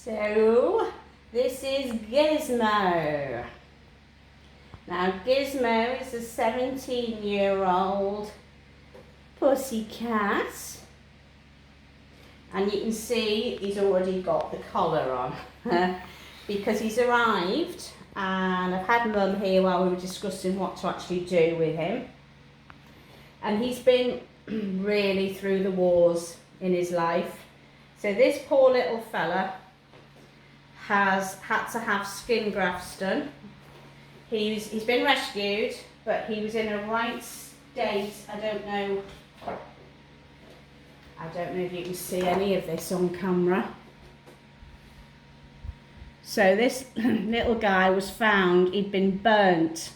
So, this is Gizmo. Now, Gizmo is a 17-year-old pussycat. And you can see he's already got the collar on because he's arrived, and I've had Mum here while we were discussing what to actually do with him. And he's been really through the wars in his life. So this poor little fella has had to have skin grafts done. He's been rescued, but he was in a right state. I don't know if you can see any of this on camera. So this little guy was found, he'd been burnt.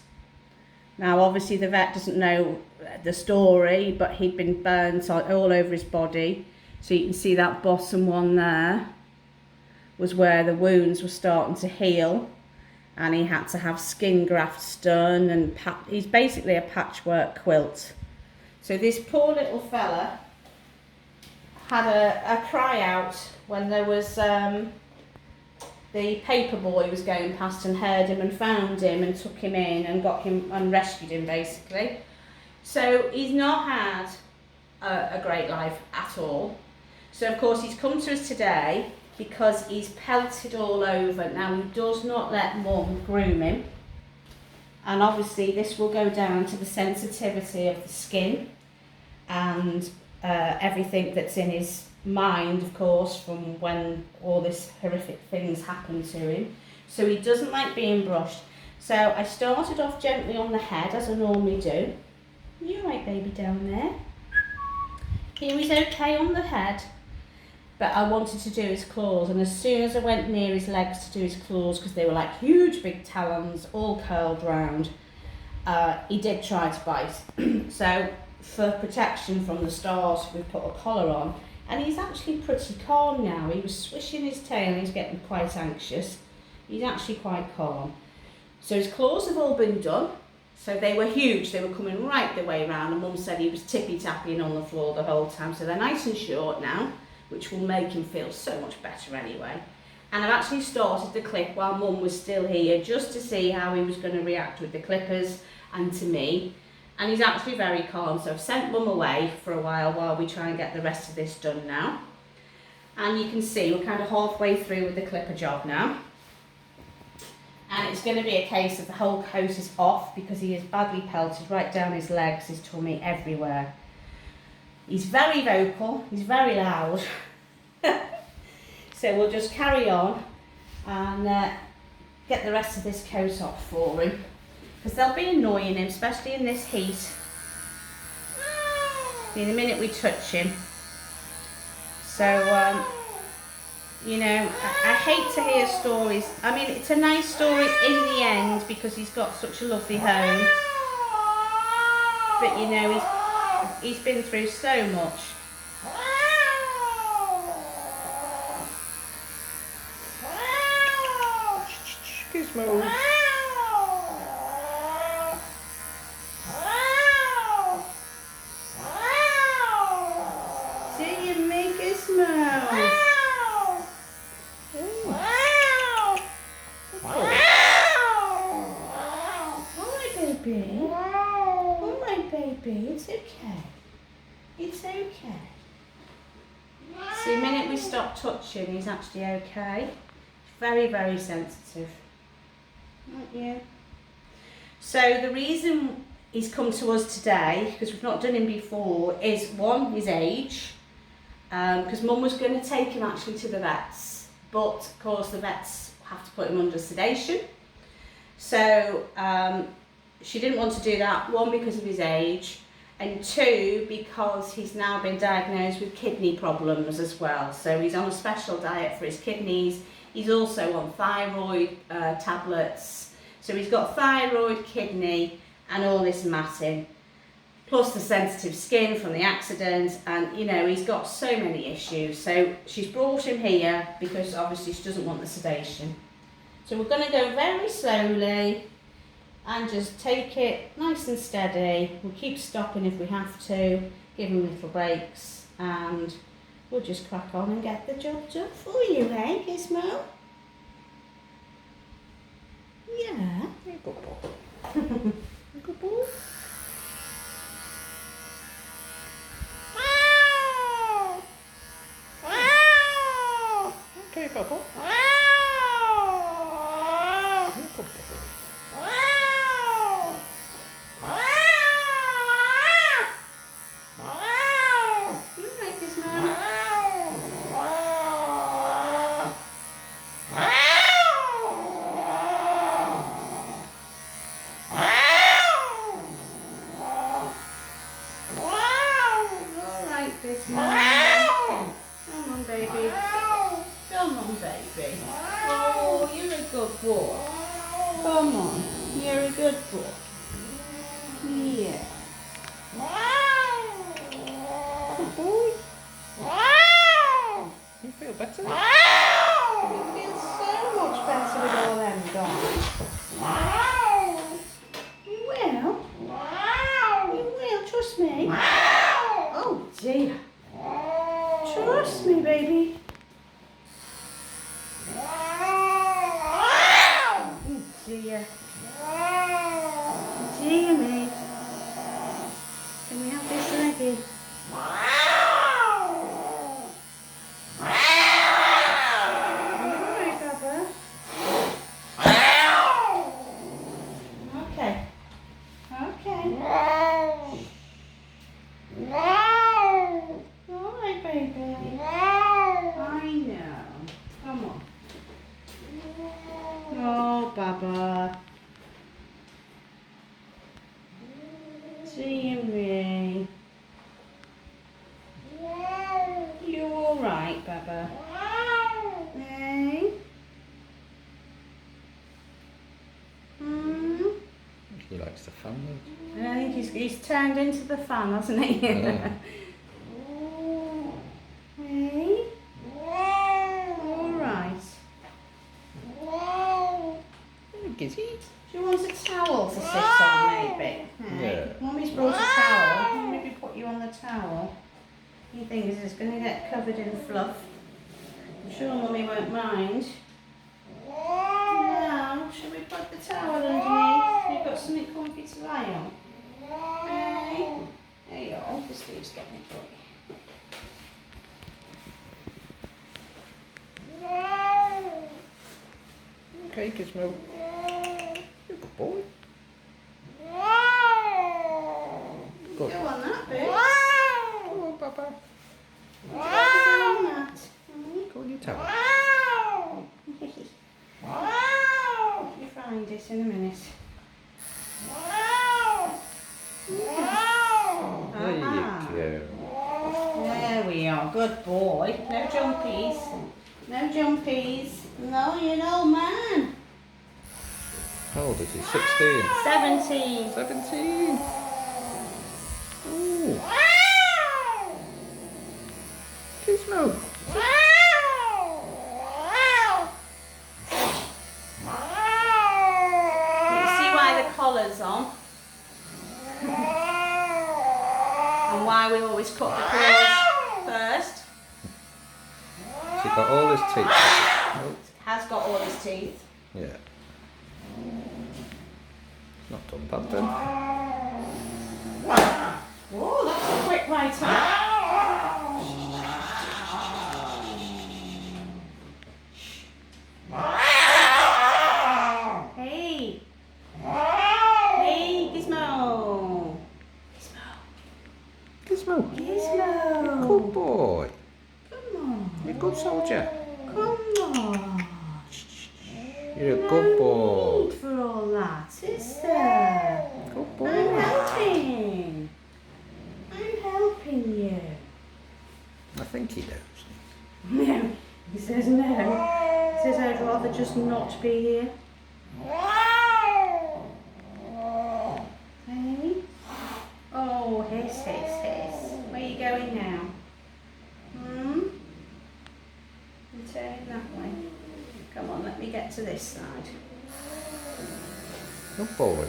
Now obviously the vet doesn't know the story, but he'd been burnt all over his body. So you can see that bottom one there was where the wounds were starting to heal, and he had to have skin grafts done, and he's basically a patchwork quilt. So this poor little fella had a cry out when there was the paper boy was going past and heard him and found him and took him in and got him and rescued him basically. So he's not had a great life at all. So of course he's come to us today because he's pelted all over. Now he does not let Mum groom him, and obviously this will go down to the sensitivity of the skin and everything that's in his mind, of course, from when all this horrific things happened to him. So he doesn't like being brushed. So I started off gently on the head, as I normally do. You right, baby, down there? He was okay on the head, but I wanted to do his claws, and as soon as I went near his legs to do his claws, because they were like huge big talons all curled round, he did try to bite. So for protection from the start, we put a collar on, and he's actually pretty calm now. He was swishing his tail and he's getting quite anxious. He's actually quite calm. So his claws have all been done. So they were huge, they were coming right the way round, and Mum said he was tippy-tapping on the floor the whole time. So they're nice and short now, which will make him feel so much better anyway. And I've actually started the clip while Mum was still here, just to see how he was going to react with the clippers and to me. And he's actually very calm, so I've sent Mum away for a while we try and get the rest of this done now. And you can see we're kind of halfway through with the clipper job now. And it's going to be a case of the whole coat is off because he is badly pelted right down his legs, his tummy, everywhere. He's very vocal, he's very loud. So we'll just carry on and get the rest of this coat off for him, because they'll be annoying him, especially in this heat. The minute we touch him. So, you know, I hate to hear stories. I mean, it's a nice story in the end because he's got such a lovely home. But, you know, he's been through so much. Gizmo. See you, me Gizmo. Alright, baby, it's okay. It's okay. See, the minute we stop touching, he's actually okay. Very, very sensitive. Aren't you? So the reason he's come to us today, because we've not done him before, is one, his age. Because Mum was going to take him actually to the vets, but of course the vets have to put him under sedation. So she didn't want to do that, one because of his age, and two because he's now been diagnosed with kidney problems as well. So he's on a special diet for his kidneys. He's also on thyroid tablets. So he's got thyroid, kidney and all this matting, plus the sensitive skin from the accident, and you know, he's got so many issues. So she's brought him here because obviously she doesn't want the sedation. So we're going to go very slowly and just take it nice and steady. We'll keep stopping if we have to, give him little breaks, and We'll just crack on and get the job done for you, eh, Gizmo? Yeah. You're a good boy. Good boy. Okay, Papa. You're a good boy. You like Gizmo? All right, Gizmo. Come on, baby. Come on, baby. Oh, you're a good boy. Come on, you're a good boy. Yeah. Good boy. You feel better? You feel so much better with all them gone. You will. You will, trust me. Oh dear. Trust me, baby. Oh dear. Dear me. Can we have this leggy? Alright, Papa. Okay. Okay. Alright, baby. I know. Come on. Oh, Baba. Dear me. You alright, Baba? Hey? He likes the fan. I think he's turned into the fan, hasn't he? Yeah. Hey? Alright. Gizzy. Do you want a towel to sit on, maybe? Yeah. Mummy's brought a towel. I'll maybe put you on the towel. You think it's going to get covered in fluff? I'm sure Mummy won't mind. Now, should we put the towel underneath? You've got something comfy to lie on. Hey? There you go. The sleeve's getting it for you. Okay, Gizmo. You're a good boy. Good. Go on that, boo. Go on, Papa. Go on that. Go on your towel. You find it in a minute. There you go. There we are. Good boy. No jumpies. No jumpies. No, you're an old man. How old is he? 16? 17. 17? Ooh. Gizmo. You see why the collar's on? And why we always cut the claws first? He's got all his teeth. Oh, Has got all his teeth. yeah. It's not done bad then. Oh, that's a quick right up. Hey. Hey, Gizmo. Gizmo. Gizmo. Good boy. Come on. You're a good soldier. Come on. You're a good boy. No need for all that, is there? Good I'm boy. helping. I'm helping you. I think he knows. No. He says no. He says I'd rather just not be here. Hey? Oh, hiss, hiss, hiss. Where are you going now? I'm turning that way. Come on, let me get to this side. Good boy.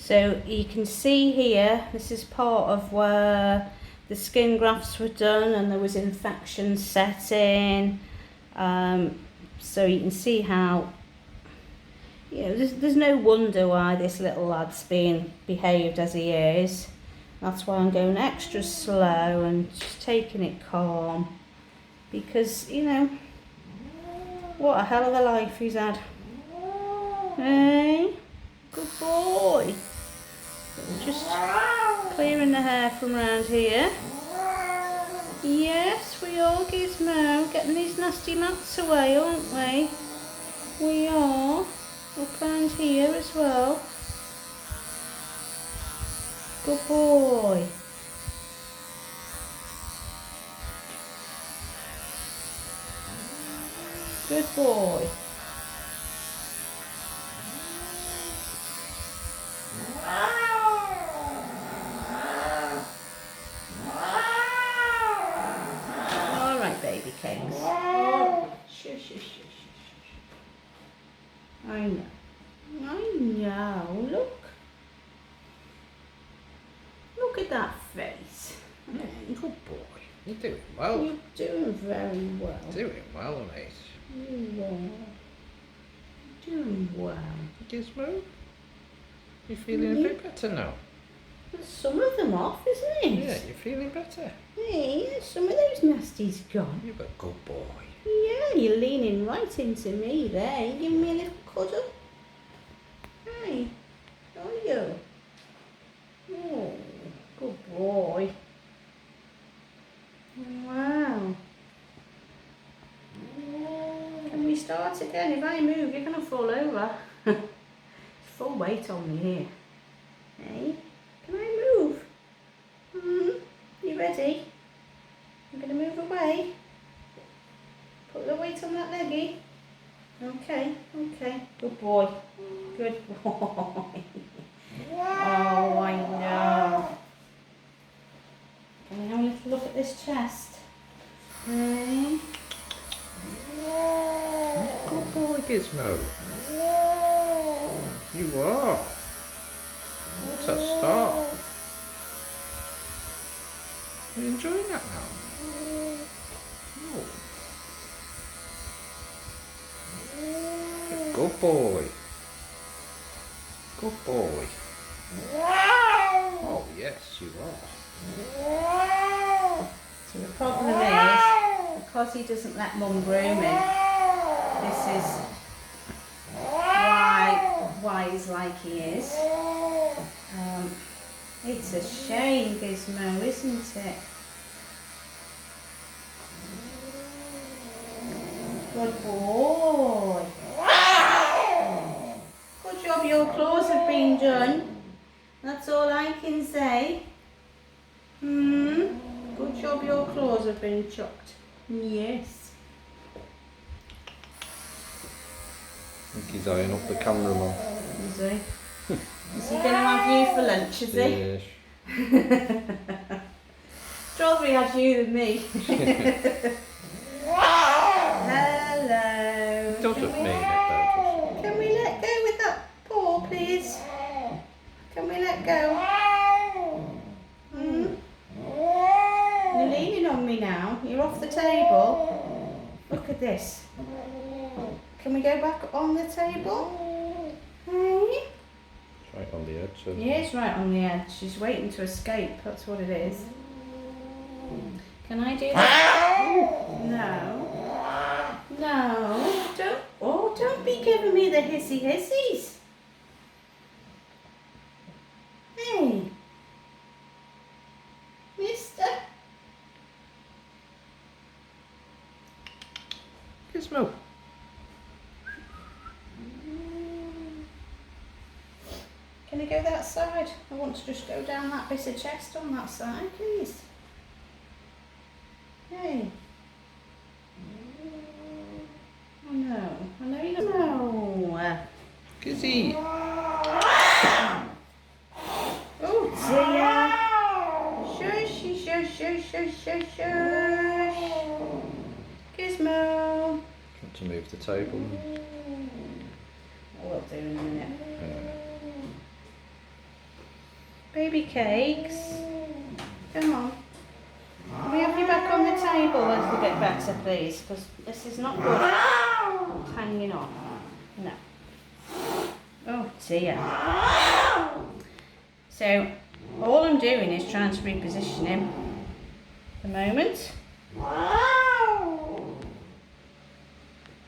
So you can see here, this is part of where the skin grafts were done and there was infection setting. So you can see how, you know, there's no wonder why this little lad's being behaved as he is. That's why I'm going extra slow and just taking it calm. Because, you know, what a hell of a life he's had. Hey, good boy. Just clearing the hair from around here. Yes, we are, Gizmo. Getting these nasty mats away, aren't we? We are. Up around here as well. Good boy. Good boy. All right, baby cakes. Oh, shush, shush, shush, shush. I know. I know. Look. Look at that face. Good boy. You're doing well. You're doing very well. Doing well, mate. You are. Doing well. Gizmo, you're feeling a bit better now. There's some of them off, isn't it? Yeah, you're feeling better. Hey, some of those nasties gone. You're a good boy. Yeah, you're leaning right into me there. You giving me a little cuddle? Hey, are you? Oh, good boy. Wow. Can we start again? If I move, you're going to fall over. It's full weight on me here. Hey, can I move? You ready? I'm going to move away. Put the weight on that leggy. Okay, okay. Good boy. Good boy. Oh, I know. Can we have a little look at this chest? Hey. Good boy, Gizmo. You are. What a start. Are you enjoying that now? Oh. Good boy. Good boy. Oh, yes, you are. So the problem is, because he doesn't let Mum groom him, this is why he's like he is. It's a shame, Gizmo, isn't it? Good boy. Good job, your claws have been done. That's all I can say. Good job, your claws have been chucked. Yes. I think he's eyeing up the cameraman. Is he? Is he going to have you for lunch, is he? Yes. Strawberry had you than me. Hello. Doesn't mean it though, Can we let go with that paw, please? Can we let go? You're leaning on me now. You're off the table. Look at this. Can we go back on the table? Hey? It's right on the edge. So He is right on the edge. She's waiting to escape. That's what it is. Can I do that? No. No. Don't be giving me the hissy hissies. Hey. Mister. Gizmo. Can you go that side? I want to just go down that bit of chest on that side, please. Hey. Oh no. I know you don't know. Gizzy. Oh dear. Shush, shush, shush, shush, shush, shush. Gizmo. Want to move the table? I will do in a minute. baby cakes. Come on. Can we have you back on the table a little bit better, please? Because this is not good. Hanging on. No. Oh dear. So, all I'm doing is trying to reposition him at the moment.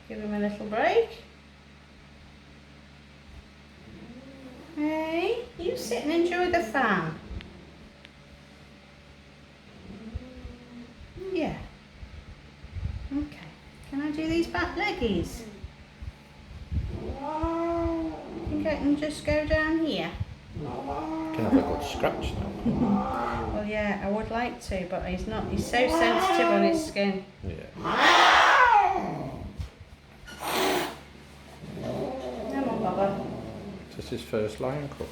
Give him a little break. Hey, you sit and enjoy the fan. Yeah. Okay. Can I do these back leggies? I think I can just go down here. Can have a good scratch now. Well, yeah, I would like to, but he's not. He's so sensitive on his skin. Yeah. Come on, Baba. This is his first lion cut.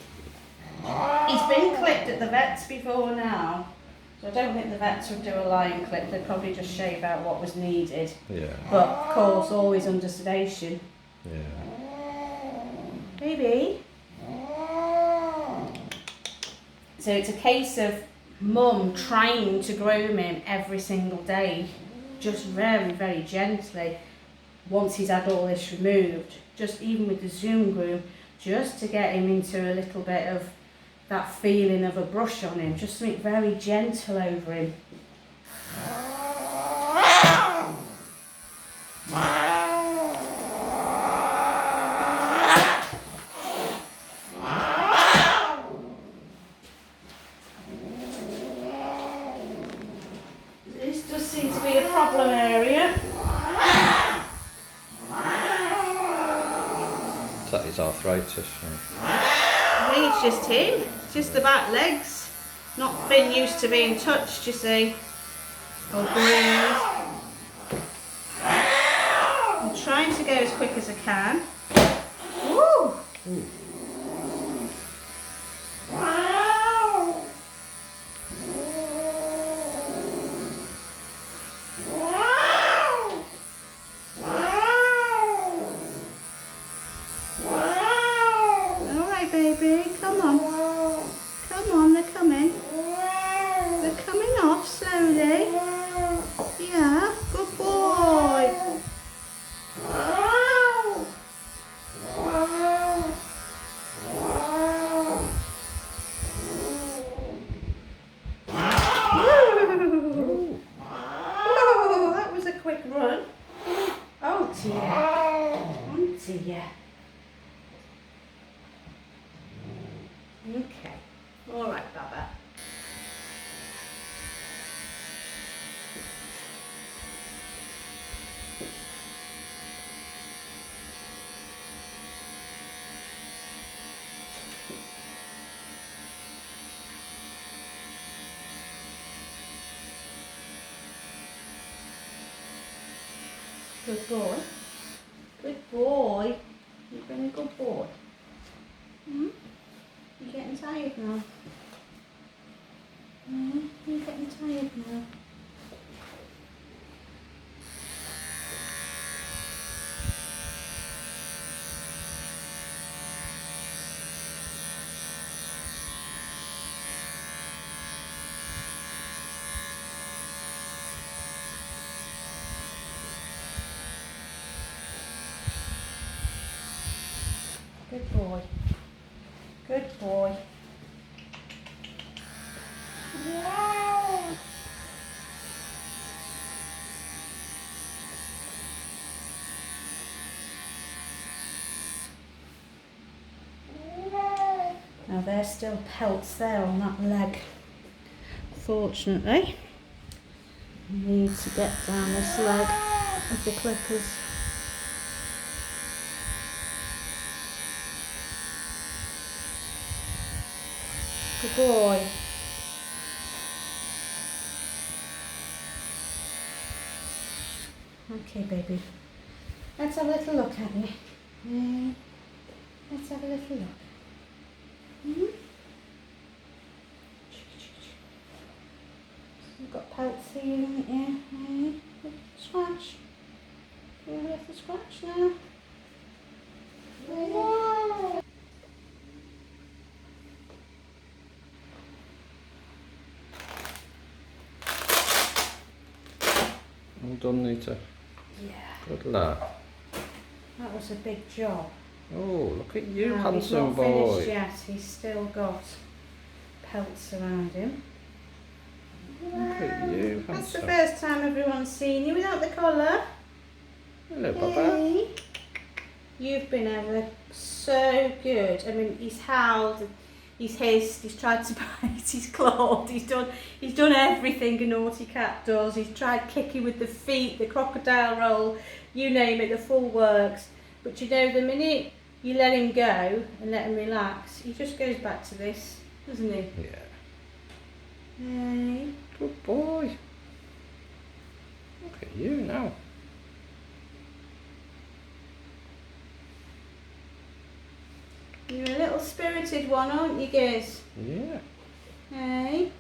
He's been clipped at the vets before now, so I don't think the vets would do a lion clip. They'd probably just shave out what was needed. Yeah. But of course, always under sedation. Yeah. Baby. So it's a case of mum trying to groom him every single day, just very, very gently, once he's had all this removed, just even with the Zoom groom, just to get him into a little bit of that feeling of a brush on him, just something very gentle over him. This does seem to be a problem area. That is arthritis. I think it's just him, just the back legs, not been used to being touched, you see, or groomed. I'm trying to go as quick as I can. Woo! Ooh. Baby, come on. Come on, they're coming. They're coming off slowly. Yeah, good boy. Oh, that was a quick run. Oh dear. Oh dear. Okay, all right, Baba. Good boy. Good boy. You've been a good boy. Hmm? You're getting tired now. You're getting tired now. Good boy. Good boy. Now there's still pelts there on that leg. Fortunately, I need to get down this leg with the clippers. Good boy. Okay, baby. Let's have a little look at you. Let's have a little look. You've got pelts here, haven't you? Scratch. You want a little scratch now? Well done, Nita. Yeah. Good lad. That was a big job. Oh, look at you, No, handsome he's not boy. finished yet. He's still got pelts around him. Look at you, That's the handsome. first time everyone's seen you without the collar. Hello, Papa. Hey. You've been ever so good. I mean, he's howled, he's hissed, he's tried to bite, he's clawed, he's done everything a naughty cat does. He's tried kicking with the feet, the crocodile roll, you name it, the full works. But you know, the minute you let him go and let him relax, he just goes back to this, doesn't he? Yeah. Hey. Good boy. Look at you now. You're a little spirited one, aren't you, Giz? Yeah. Hey.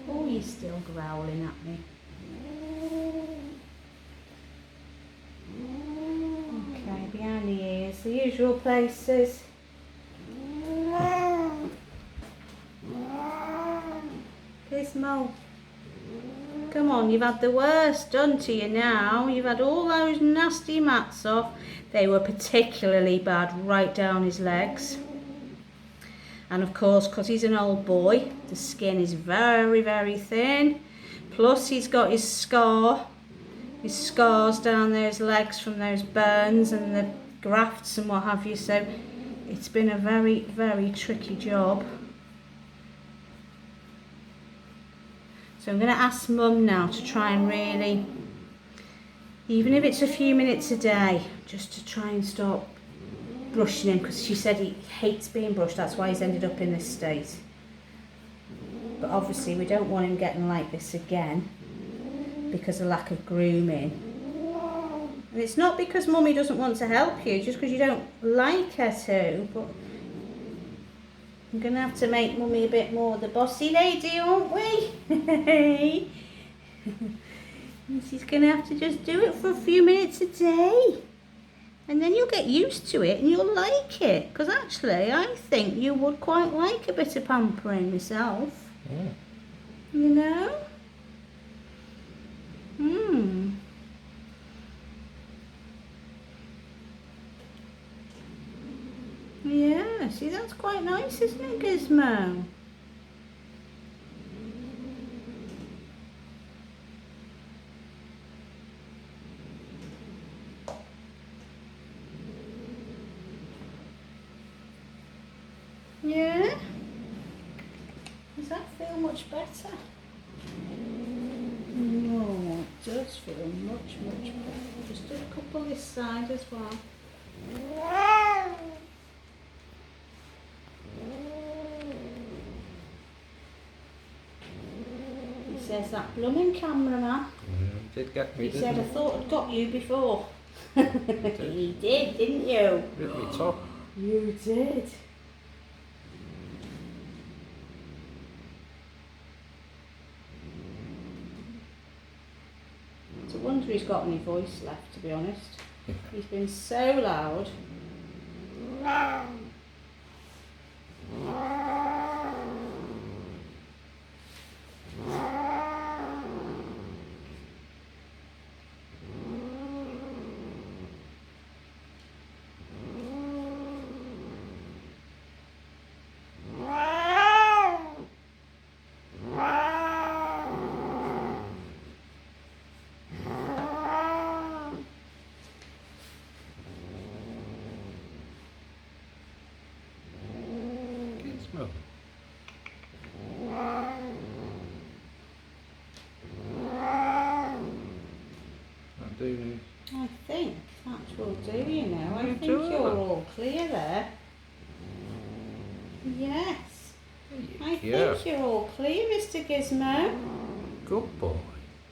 Oh, you're still growling at me. Okay, behind the ears, the usual places. Gizmo. Come on, you've had the worst done to you now. You've had all those nasty mats off. They were particularly bad right down his legs. And of course, because he's an old boy, the skin is very, very thin. Plus he's got his scars down those legs from those burns and the grafts and what have you. So it's been a very, very tricky job. So I'm going to ask Mum now to try and really, even if it's a few minutes a day, just to try and stop brushing him, because she said he hates being brushed. That's why he's ended up in this state. But obviously we don't want him getting like this again because of lack of grooming. And it's not because Mummy doesn't want to help you, just because you don't like her to. But I'm going to have to make Mummy a bit more the bossy lady, aren't we? She's going to have to just do it for a few minutes a day. And then you'll get used to it and you'll like it. Because actually, I think you would quite like a bit of pampering myself. Yeah. You know? Yeah, see, that's quite nice, isn't it, Gizmo? Yeah? Does that feel much better? No, it does feel much, much better. Just do a couple this side as well. He says that blooming cameraman. Did get me, He didn't said, I he? thought I'd got you before. He did, didn't you? Ripped me top. You did. It's a wonder he's got any voice left, to be honest. He's been so loud. Gizmo. I do. I think that will do, you know. I You think do. you're all clear there. Yes. I Yeah. think you're all clear, Mr. Gizmo. Good boy.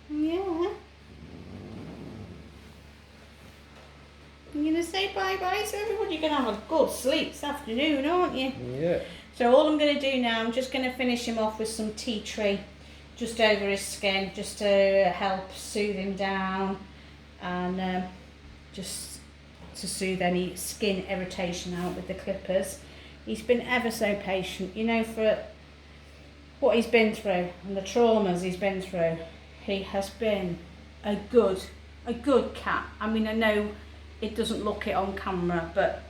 Yeah. You're going to say bye-bye to everybody. You're going to have a good sleep this afternoon, aren't you? Yeah. So all I'm going to do now, I'm just going to finish him off with some tea tree just over his skin, just to help soothe him down, and just to soothe any skin irritation out with the clippers. He's been ever so patient, you know, for what he's been through and the traumas he's been through. He has been a good cat. I mean, I know it doesn't look it on camera, but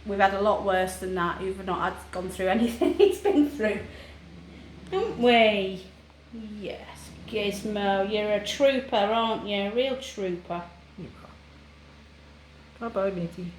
we've had a lot worse than that. You've not gone through anything he's been through, haven't we? Yes, Gizmo, you're a trooper, aren't you? A real trooper. Bye bye, matey.